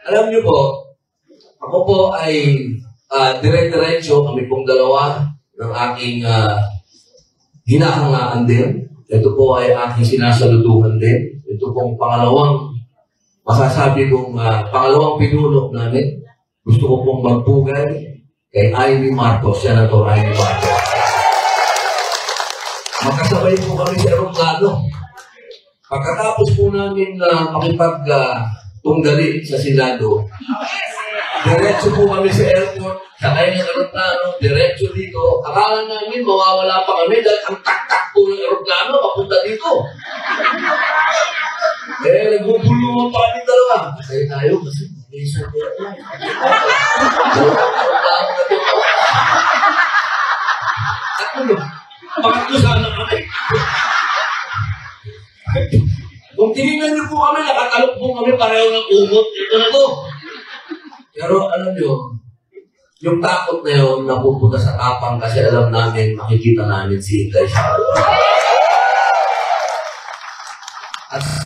Alam niyo po, ako po ay dire-diretso, kami pong dalawa ng aking hinahangaan din. Ito po ay aking sinasaluduhan din. Ito pong pangalawang, masasabi kong pangalawang pinuno namin. Gusto ko pong magpugay kay Ivy Marcos, Senator Ivy Marcos. Magkasabay po kami sa aeroplano. Pagkatapos po namin makipag-tunggali sa Senado, diretso po kami sa airport, sakay ng aeroplano, diretso dito. Akala namin mawawala pa kami dahil ang tak-tak po ng aeroplano papunta dito. Nagbubulungan pa kami dalawa. Kaya tayo kasi isa po ito. At ano, pangatlo sana kami. Kung tinignan niyo po kami, nakatalok po kami pareho ng umot. Ito na to. Pero alam niyo, yung takot na yun, napupunta sa tapang kasi alam namin, makikita namin si Inday sa